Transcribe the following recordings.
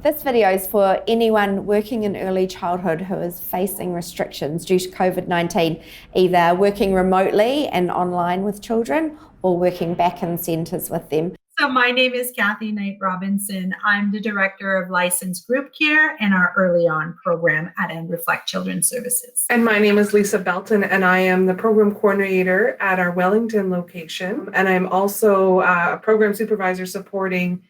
This video is for anyone working in early childhood who is facing restrictions due to COVID-19, either working remotely and online with children or working back in centres with them. So my name is Kathy Knight Robinson. I'm the Director of Licensed Group Care and our Early On program at Fleck Children's Services. And my name is Lisa Belton, and I am the Program Coordinator at our Wellington location. And I'm also a Program Supervisor supporting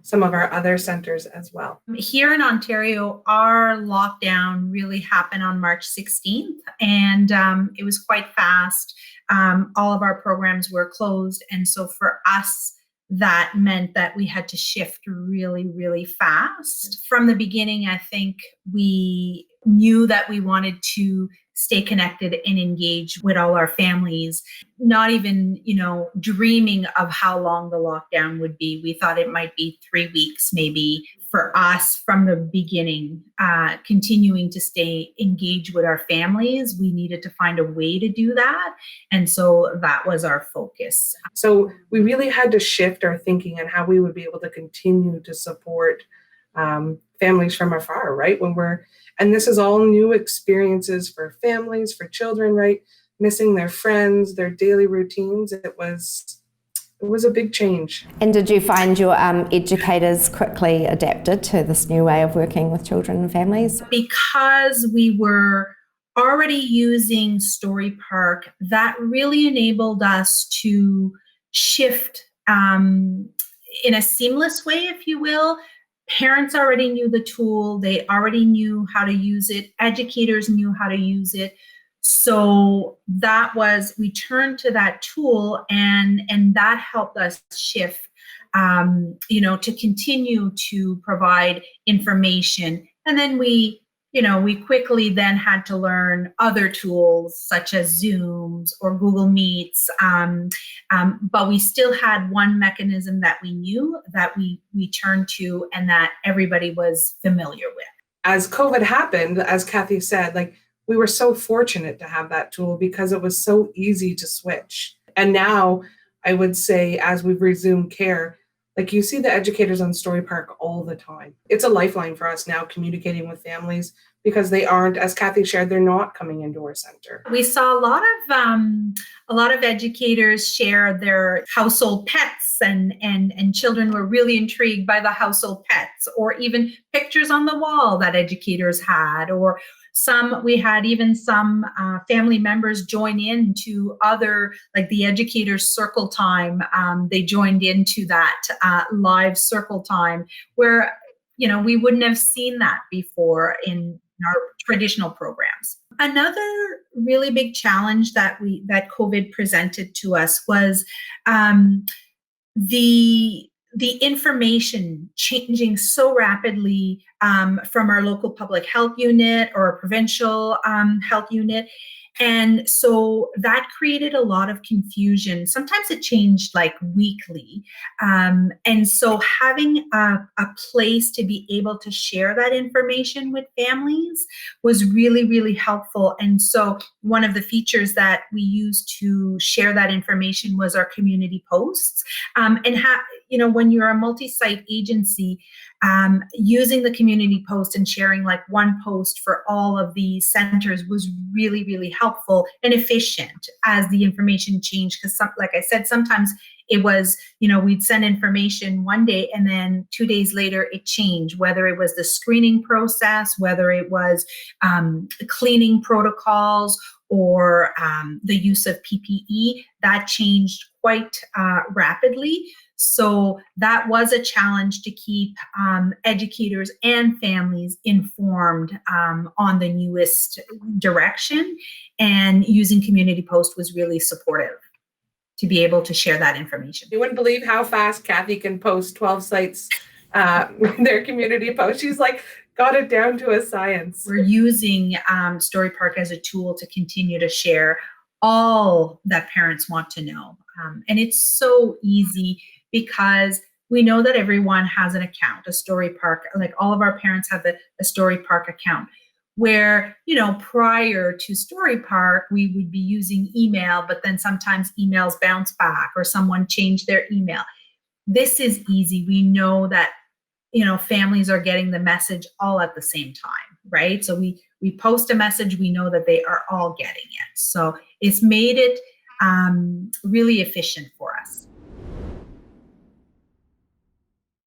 some of our other centers as well. Here in Ontario, our lockdown really happened on March 16th, and it was quite fast. All of our programs were closed, and so for us, that meant that we had to shift really, really fast. From the beginning, I think we knew that we wanted to stay connected and engage with all our families, not even, dreaming of how long the lockdown would be. We thought it might be 3 weeks, maybe. For us, from the beginning, continuing to stay engaged with our families, we needed to find a way to do that. And so that was our focus. So we really had to shift our thinking on how we would be able to continue to support families from afar, right? And this is all new experiences for families, for children, right? Missing their friends, their daily routines. It was a big change. And did you find your educators quickly adapted to this new way of working with children and families? Because we were already using Storypark, that really enabled us to shift in a seamless way, if you will. Parents already knew the tool. They already knew how to use it. Educators knew how to use it. So we turned to that tool and that helped us shift, to continue to provide information. And then we quickly then had to learn other tools such as Zooms or Google Meets. But we still had one mechanism that we knew that we turned to and that everybody was familiar with. As COVID happened, as Kathy said, we were so fortunate to have that tool because it was so easy to switch. And now I would say, as we've resumed care, you see the educators on Storypark all the time. It's a lifeline for us now communicating with families because they aren't, as Kathy shared, they're not coming into our center. We saw a lot of educators share their household pets and children were really intrigued by the household pets, or even pictures on the wall that educators had, or we had even some family members join in to other, the educators' circle time. They joined into that live circle time where, we wouldn't have seen that before in our traditional programs. Another really big challenge that COVID presented to us was the information changing so rapidly from our local public health unit or a provincial health unit. And so that created a lot of confusion. Sometimes it changed weekly. And so having a place to be able to share that information with families was really, really helpful. And so one of the features that we used to share that information was our community posts. When you're a multi-site agency, using the community post and sharing one post for all of the centers was really, really helpful and efficient as the information changed. Because like I said, sometimes it was, we'd send information one day and then 2 days later it changed, whether it was the screening process, whether it was cleaning protocols or the use of PPE, that changed quite rapidly. So that was a challenge to keep educators and families informed on the newest direction, and using Community Post was really supportive to be able to share that information. You wouldn't believe how fast Kathy can post 12 sites their community post. She's got it down to a science. We're using Storypark as a tool to continue to share all that parents want to know. And it's so easy because we know that everyone has an account, a Storypark, all of our parents have a Storypark account, where, prior to Storypark, we would be using email, but then sometimes emails bounce back or someone changed their email. This is easy. We know that families are getting the message all at the same time, right? So we post a message, we know that they are all getting it. So it's made it really efficient for